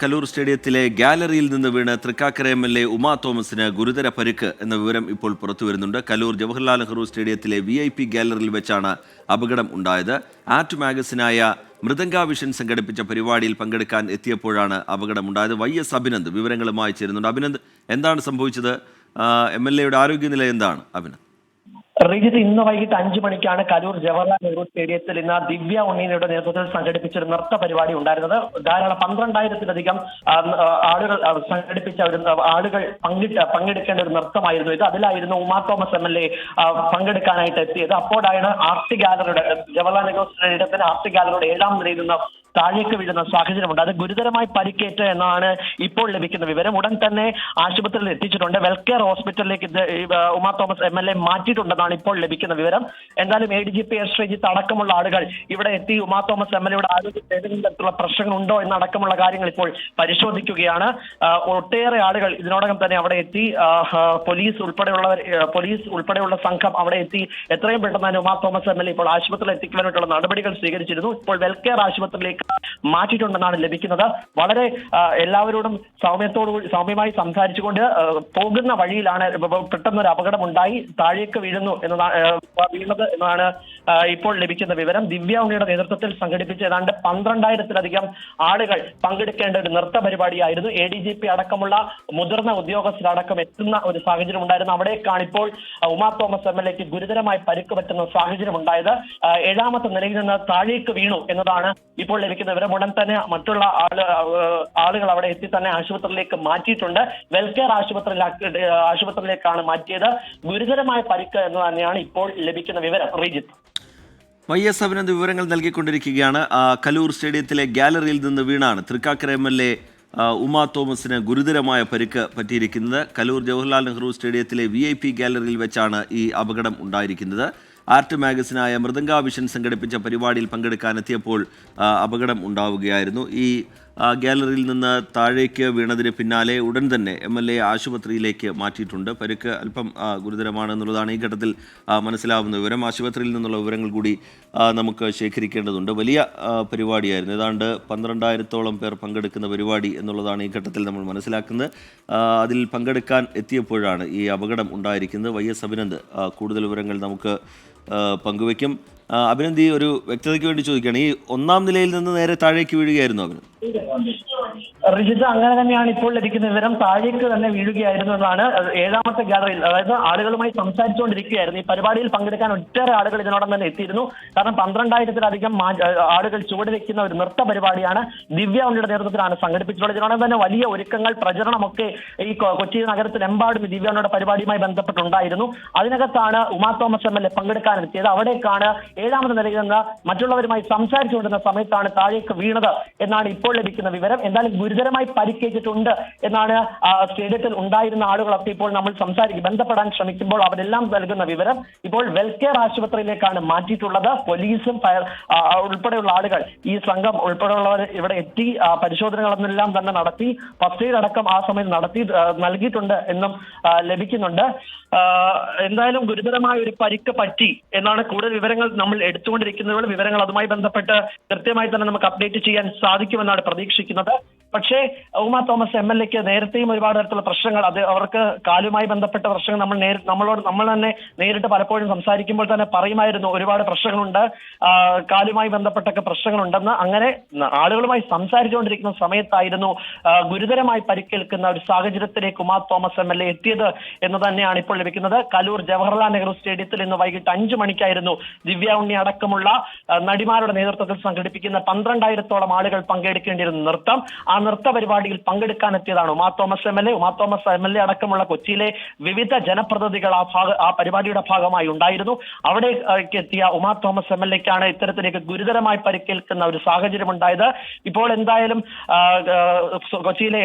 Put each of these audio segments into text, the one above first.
കലൂർ സ്റ്റേഡിയത്തിലെ ഗാലറിയിൽ നിന്ന് വീണ് തൃക്കാക്കര MLA ഉമാ തോമസിന് ഗുരുതര പരിക്ക് എന്ന വിവരം ഇപ്പോൾ പുറത്തുവരുന്നുണ്ട്. കലൂർ ജവഹർലാൽ നെഹ്റു സ്റ്റേഡിയത്തിലെ VIP ഗാലറിയിൽ വെച്ചാണ് അപകടം ഉണ്ടായത്. ആർട്ട് മാഗസിനായ മൃദംഗ വിഷൻ സംഘടിപ്പിച്ച പരിപാടിയിൽ പങ്കെടുക്കാൻ എത്തിയപ്പോഴാണ് അപകടമുണ്ടായത്. YS അഭിനന്ദ് വിവരങ്ങളുമായി ചേരുന്നുണ്ട്. അഭിനന്ദ്, എന്താണ് സംഭവിച്ചത്? MLAയുടെ ആരോഗ്യനില എന്താണ്? അഭിനന്ദ്. റിജിത്ത്, ഇന്ന് വൈകിട്ട് 5 മണിക്കാണ് കലൂർ ജവഹർലാൽ നെഹ്റു സ്റ്റേഡിയത്തിൽ ഇന്ന് ദിവ്യ ഉണ്ണീനയുടെ നേതൃത്വത്തിൽ സംഘടിപ്പിച്ചൊരു നൃത്ത പരിപാടി ഉണ്ടായിരുന്നത്. ധാരാളം 12,000-ലധികം ആളുകൾ സംഘടിപ്പിച്ച ഒരു ആളുകൾ പങ്കെടുക്കേണ്ട ഒരു നൃത്തമായിരുന്നു ഇത്. അതിലായിരുന്നു ഉമാ തോമസ് MLA പങ്കെടുക്കാനായിട്ട് എത്തിയത്. അപ്പോഴാണ് ആർട്ട് ഗാലറിയുടെ ജവഹർലാൽ നെഹ്റു സ്റ്റേഡിയത്തിന്റെ ആർട്ട് ഗാലറിയുടെ 7ാം നിലയിൽ നിന്ന് താഴേക്ക് വീഴുന്ന സാഹചര്യമുണ്ട്. അത് ഗുരുതരമായി പരിക്കേറ്റ എന്നാണ് ഇപ്പോൾ ലഭിക്കുന്ന വിവരം. ഉടൻ തന്നെ ആശുപത്രിയിൽ എത്തിച്ചിട്ടുണ്ട്. വെൽകെയർ ഹോസ്പിറ്റലിലേക്ക് ഉമാ തോമസ് MLA മാറ്റിയിട്ടുണ്ടെന്നാണ് ഇപ്പോൾ ലഭിക്കുന്ന വിവരം. എന്തായാലും ADGP S. ശ്രീജിത്ത് അടക്കമുള്ള ആളുകൾ ഇവിടെ എത്തി ഉമാ തോമസ് MLAയുടെ ആരോഗ്യത്തിൽ ഏതെങ്കിലും തരത്തിലുള്ള പ്രശ്നങ്ങളുണ്ടോ എന്നടക്കമുള്ള കാര്യങ്ങൾ ഇപ്പോൾ പരിശോധിക്കുകയാണ്. ഒട്ടേറെ ആളുകൾ ഇതിനോടകം തന്നെ അവിടെ എത്തി. പോലീസ് ഉൾപ്പെടെയുള്ള സംഘം അവിടെ എത്തി എത്രയും പെട്ടെന്ന് തന്നെ ഉമാ തോമസ് MLA ഇപ്പോൾ ആശുപത്രിയിൽ എത്തിക്കുവാനായിട്ടുള്ള നടപടികൾ സ്വീകരിച്ചിരുന്നു. ഇപ്പോൾ വെൽകെയർ ആശുപത്രിയിലേക്ക് മാറ്റിയിട്ടുണ്ടെന്നാണ് ലഭിക്കുന്നത്. വളരെ എല്ലാവരോടും സൗമ്യമായി സംസാരിച്ചുകൊണ്ട് പോകുന്ന വഴിയിലാണ് പെട്ടെന്നൊരു അപകടം ഉണ്ടായി താഴേക്ക് വീണത് എന്നാണ് ഇപ്പോൾ ലഭിക്കുന്ന വിവരം. ദിവ്യ ഉണ്ണിയുടെ നേതൃത്വത്തിൽ സംഘടിപ്പിച്ച ഏതാണ്ട് 12,000-ലധികം ആളുകൾ പങ്കെടുക്കേണ്ട ഒരു നൃത്ത പരിപാടിയായിരുന്നു. ADGP അടക്കമുള്ള മുതിർന്ന ഉദ്യോഗസ്ഥരടക്കം എത്തുന്ന ഒരു സാഹചര്യം ഉണ്ടായിരുന്നു. അവിടേക്കാണ് ഇപ്പോൾ ഉമാ തോമസ് MLAക്ക് ഗുരുതരമായി പരിക്ക് പറ്റുന്ന സാഹചര്യം ഉണ്ടായത്. 7ാമത്തെ നിലയിൽ നിന്ന് താഴേക്ക് വീണു എന്നതാണ് ഇപ്പോൾ ലഭിക്കുന്ന വിവരം. ഉടൻ തന്നെ മറ്റുള്ള ആളുകൾ അവിടെ എത്തി തന്നെ ആശുപത്രിയിലേക്ക് മാറ്റിയിട്ടുണ്ട്. വെൽകെയർ ആശുപത്രിയിലേക്കാണ് മാറ്റിയത്. ഗുരുതരമായ പരിക്ക് എന്ന് തന്നെയാണ് ഇപ്പോൾ ലഭിക്കുന്ന വിവരം. റീജിത്ത്. YS അഭിനന്ദ് വിവരങ്ങൾ നൽകിക്കൊണ്ടിരിക്കുകയാണ്. കലൂർ സ്റ്റേഡിയത്തിലെ ഗാലറിയിൽ നിന്ന് വീണാണ് തൃക്കാക്കര MLA ഉമാ തോമസിന് ഗുരുതരമായ പരിക്ക് പറ്റിയിരിക്കുന്നത്. കലൂർ ജവഹർലാൽ നെഹ്റു സ്റ്റേഡിയത്തിലെ VIP ഗാലറിയിൽ വെച്ചാണ് ഈ അപകടം ഉണ്ടായിരിക്കുന്നത്. ആർട്ട് മാഗസിനായ മൃദംഗ വിഷൻ സംഘടിപ്പിച്ച പരിപാടിയിൽ പങ്കെടുക്കാനെത്തിയപ്പോൾ അപകടം ഉണ്ടാവുകയായിരുന്നു. ഈ ഗാലറിയിൽ നിന്ന് താഴേക്ക് വീണതിന് പിന്നാലെ ഉടൻ തന്നെ MLA ആശുപത്രിയിലേക്ക് മാറ്റിയിട്ടുണ്ട്. പരിക്ക് അല്പം ഗുരുതരമാണ് എന്നുള്ളതാണ് ഈ ഘട്ടത്തിൽ മനസ്സിലാവുന്ന വിവരം. ആശുപത്രിയിൽ നിന്നുള്ള വിവരങ്ങൾ കൂടി നമുക്ക് ശേഖരിക്കേണ്ടതുണ്ട്. വലിയ പരിപാടിയായിരുന്നു. ഏതാണ്ട് 12,000-ഓളം പേർ പങ്കെടുക്കുന്ന പരിപാടി എന്നുള്ളതാണ് ഈ ഘട്ടത്തിൽ നമ്മൾ മനസ്സിലാക്കുന്നത്. അതിൽ പങ്കെടുക്കാൻ എത്തിയപ്പോഴാണ് ഈ അപകടം ഉണ്ടായിരിക്കുന്നത്. YS അഭിനന്ദ് കൂടുതൽ വിവരങ്ങൾ നമുക്ക് പങ്കുവയ്ക്കും. അഭിനന്ദ്, ഈ ഒരു വ്യക്തതയ്ക്ക് വേണ്ടി ചോദിക്കുകയാണ്, ഈ 1ാം നിലയിൽ നിന്ന് നേരെ താഴേക്ക് വീഴുകയായിരുന്നു അഭിനന്ദ്? റിജിത്ത്, അങ്ങനെ തന്നെയാണ് ഇപ്പോൾ ലഭിക്കുന്ന വിവരം. താഴേക്ക് തന്നെ വീഴുകയായിരുന്നു എന്നാണ്. 7ാമത്തെ ഗാലറിയിൽ, അതായത് ആളുകളുമായി സംസാരിച്ചുകൊണ്ടിരിക്കുകയായിരുന്നു. ഈ പരിപാടിയിൽ പങ്കെടുക്കാൻ ഒട്ടേറെ ആളുകൾ ഇതിനോടൊപ്പം തന്നെ എത്തിയിരുന്നു. കാരണം 12,000-ലധികം ആളുകൾ ചുവടുവെക്കുന്ന ഒരു നൃത്ത പരിപാടിയാണ് ദിവ്യ ഉണ്ണിയുടെ നേതൃത്വത്തിലാണ് സംഘടിപ്പിച്ചിട്ടുള്ളത്. ഇതിനോടൊപ്പം തന്നെ വലിയ ഒരുക്കങ്ങൾ, പ്രചരണമൊക്കെ ഈ കൊച്ചി നഗരത്തിലെമ്പാടും ദിവ്യ ഉണ്ണിയുടെ പരിപാടിയുമായി ബന്ധപ്പെട്ടുണ്ടായിരുന്നു. അതിനകത്താണ് ഉമാ തോമസ് MLA പങ്കെടുക്കാനെത്തിയത്. അവിടേക്കാണ് 7ാമത്തെ നിലയിൽ നിന്ന് മറ്റുള്ളവരുമായി സംസാരിച്ചുകൊണ്ടിരുന്ന സമയത്താണ് താഴേക്ക് വീണത് എന്നാണ് ഇപ്പോൾ ലഭിക്കുന്ന വിവരം. എന്തായാലും ഗുരുതരമായി പരിക്കേറ്റിട്ടുണ്ട് എന്നാണ് സ്റ്റേഡിയത്തിൽ ഉണ്ടായിരുന്ന ആളുകളൊക്കെ ഇപ്പോൾ നമ്മൾ ബന്ധപ്പെടാൻ ശ്രമിക്കുമ്പോൾ അവരെല്ലാം നൽകുന്ന വിവരം. ഇപ്പോൾ വെൽകെയർ ആശുപത്രിയിലേക്കാണ് മാറ്റിയിട്ടുള്ളത്. പോലീസും ഉൾപ്പെടെയുള്ള ആളുകൾ, ഈ സംഘം ഉൾപ്പെടെയുള്ളവർ ഇവിടെ എത്തി പരിശോധനകളെന്നെല്ലാം തന്നെ നടത്തി. ഫസ്റ്റ് എയ്ഡ് അടക്കം ആ സമയം നൽകിയിട്ടുണ്ട് എന്നും ലഭിക്കുന്നുണ്ട്. എന്തായാലും ഗുരുതരമായ ഒരു പരിക്ക് പറ്റി എന്നാണ് കൂടുതൽ വിവരങ്ങൾ നമ്മൾ എടുത്തുകൊണ്ടിരിക്കുന്നത്. വിവരങ്ങൾ അതുമായി ബന്ധപ്പെട്ട് കൃത്യമായി തന്നെ നമുക്ക് അപ്ഡേറ്റ് ചെയ്യാൻ സാധിക്കുമെന്നാണ് പ്രതീക്ഷിക്കുന്നത്. പക്ഷേ ഉമാ തോമസ് MLAക്ക് നേരത്തെയും ഒരുപാട് തരത്തിലുള്ള പ്രശ്നങ്ങൾ, അവർക്ക് കാലുമായി ബന്ധപ്പെട്ട പ്രശ്നങ്ങൾ നമ്മൾ തന്നെ നേരിട്ട് പലപ്പോഴും സംസാരിക്കുമ്പോൾ തന്നെ പറയുമായിരുന്നു ഒരുപാട് പ്രശ്നങ്ങളുണ്ട്, കാലുമായി ബന്ധപ്പെട്ടൊക്കെ പ്രശ്നങ്ങളുണ്ടെന്ന്. അങ്ങനെ ആളുകളുമായി സംസാരിച്ചുകൊണ്ടിരിക്കുന്ന സമയത്തായിരുന്നു ഗുരുതരമായി പരിക്കേൽക്കുന്ന ഒരു സാഹചര്യത്തിലേക്ക് ഉമാ തോമസ് MLA എത്തിയത് എന്ന് തന്നെയാണ് ഇപ്പോൾ ലഭിക്കുന്നത്. കലൂർ ജവഹർലാൽ നെഹ്റു സ്റ്റേഡിയത്തിൽ ഇന്ന് വൈകിട്ട് 5 മണിക്കായിരുന്നു ദിവ്യ ഉണ്ണി അടക്കമുള്ള നടിമാരുടെ നേതൃത്വത്തിൽ സംഘടിപ്പിക്കുന്ന 12,000-ഓളം ആളുകൾ പങ്കെടുക്കേണ്ടിയിരുന്ന നൃത്തം. ആ നൃത്ത പരിപാടിയിൽ പങ്കെടുക്കാനെത്തിയതാണ് ഉമാ തോമസ് MLA അടക്കമുള്ള കൊച്ചിയിലെ വിവിധ ജനപ്രതിനിധികൾ ആ പരിപാടിയുടെ ഭാഗമായി ഉണ്ടായിരുന്നു. അവിടേക്ക് എത്തിയ ഉമാ തോമസ് MLAക്കാണ് ഇത്തരത്തിലേക്ക് ഗുരുതരമായി പരിക്കേൽക്കുന്ന ഒരു സാഹചര്യം ഉണ്ടായത്. ഇപ്പോൾ എന്തായാലും കൊച്ചിയിലെ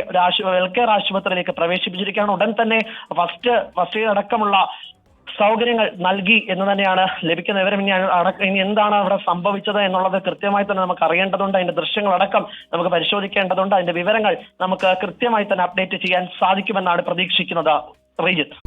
വെൽകെയർ ആശുപത്രിയിലേക്ക് പ്രവേശിപ്പിച്ചിരിക്കുകയാണ്. ഉടൻ തന്നെ ഫസ്റ്റ് എയ്ഡ് അടക്കമുള്ള സൗകര്യങ്ങൾ നൽകി എന്ന് തന്നെയാണ് ലഭിക്കുന്ന വിവരം. ഇനി എന്താണ് അവിടെ സംഭവിച്ചത് എന്നുള്ളത് കൃത്യമായി തന്നെ നമുക്ക് അറിയേണ്ടതുണ്ട്. അതിന്റെ ദൃശ്യങ്ങളടക്കം നമുക്ക് പരിശോധിക്കേണ്ടതുണ്ട്. അതിന്റെ വിവരങ്ങൾ നമുക്ക് കൃത്യമായി തന്നെ അപ്ഡേറ്റ് ചെയ്യാൻ സാധിക്കുമെന്നാണ് പ്രതീക്ഷിക്കുന്നത്. റീജിത്ത്.